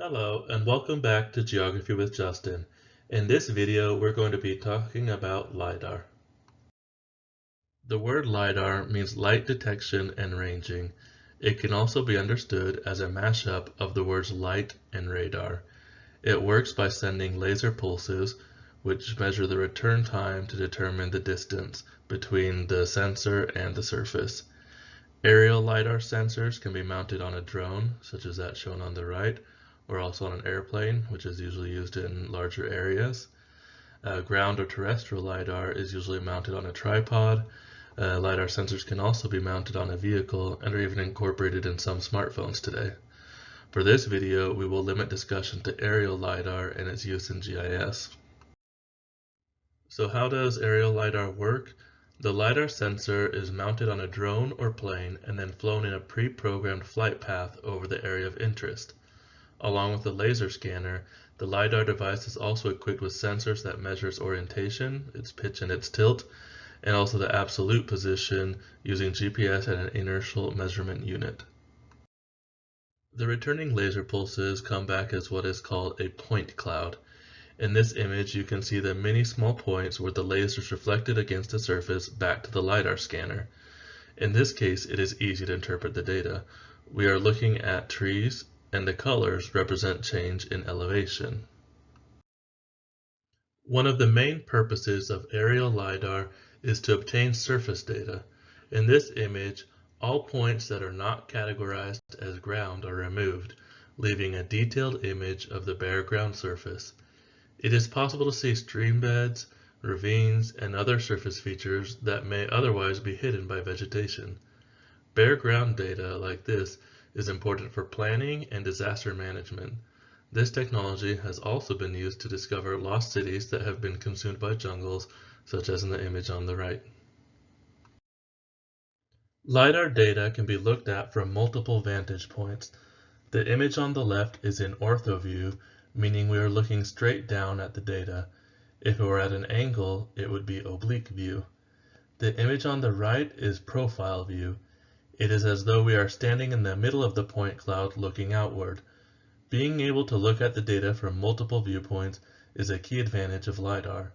Hello, and welcome back to Geography with Justin. In this video, we're going to be talking about LiDAR. The word LiDAR means light detection and ranging. It can also be understood as a mashup of the words light and radar. It works by sending laser pulses, which measure the return time to determine the distance between the sensor and the surface. Aerial LiDAR sensors can be mounted on a drone, such as that shown on the right, or also on an airplane, which is usually used in larger areas. Ground or terrestrial LiDAR is usually mounted on a tripod. LiDAR sensors can also be mounted on a vehicle and are even incorporated in some smartphones today. For this video, we will limit discussion to aerial LiDAR and its use in GIS. So how does aerial LiDAR work? The LiDAR sensor is mounted on a drone or plane and then flown in a pre-programmed flight path over the area of interest. Along with the laser scanner, the LiDAR device is also equipped with sensors that measure its orientation, its pitch and its tilt, and also the absolute position using GPS and an inertial measurement unit. The returning laser pulses come back as what is called a point cloud. In this image, you can see the many small points where the laser is reflected against the surface back to the LiDAR scanner. In this case, it is easy to interpret the data. We are looking at trees, and the colors represent change in elevation. One of the main purposes of aerial LiDAR is to obtain surface data. In this image, all points that are not categorized as ground are removed, leaving a detailed image of the bare ground surface. It is possible to see stream beds, ravines, and other surface features that may otherwise be hidden by vegetation. Bare ground data like this is important for planning and disaster management. This technology has also been used to discover lost cities that have been consumed by jungles, such as in the image on the right. LiDAR data can be looked at from multiple vantage points. The image on the left is in ortho view, meaning we are looking straight down at the data. If it were at an angle, it would be oblique view. The image on the right is profile view. It is as though we are standing in the middle of the point cloud looking outward. Being able to look at the data from multiple viewpoints is a key advantage of LiDAR.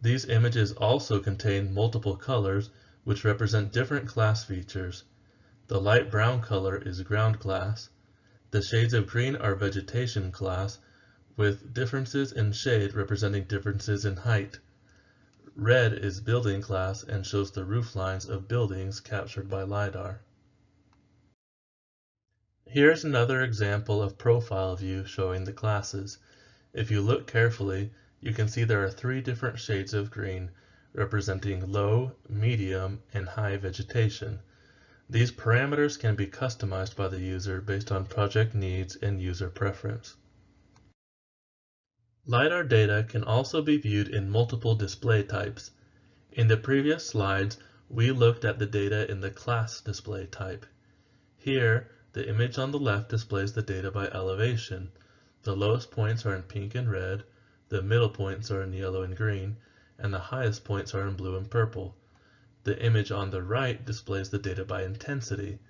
These images also contain multiple colors, which represent different class features. The light brown color is ground class. The shades of green are vegetation class, with differences in shade representing differences in height. Red is building class and shows the roof lines of buildings captured by LiDAR. Here's another example of profile view showing the classes. If you look carefully, you can see there are three different shades of green, representing low, medium, and high vegetation. These parameters can be customized by the user based on project needs and user preference. LiDAR data can also be viewed in multiple display types. In the previous slides, we looked at the data in the class display type. Here, the image on the left displays the data by elevation. The lowest points are in pink and red, the middle points are in yellow and green, and the highest points are in blue and purple. The image on the right displays the data by intensity.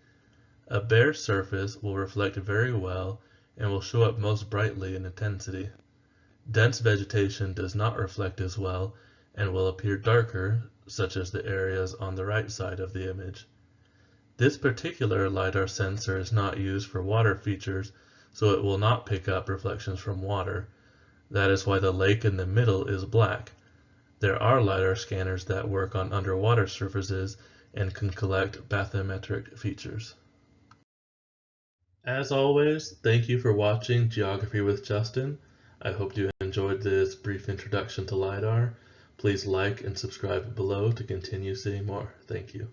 A bare surface will reflect very well and will show up most brightly in intensity. Dense vegetation does not reflect as well and will appear darker, such as the areas on the right side of the image. This particular LiDAR sensor is not used for water features, so it will not pick up reflections from water. That is why the lake in the middle is black. There are LiDAR scanners that work on underwater surfaces and can collect bathymetric features. As always, thank you for watching Geography with Justin. I hope you enjoyed this brief introduction to LiDAR. Please like and subscribe below to continue seeing more. Thank you.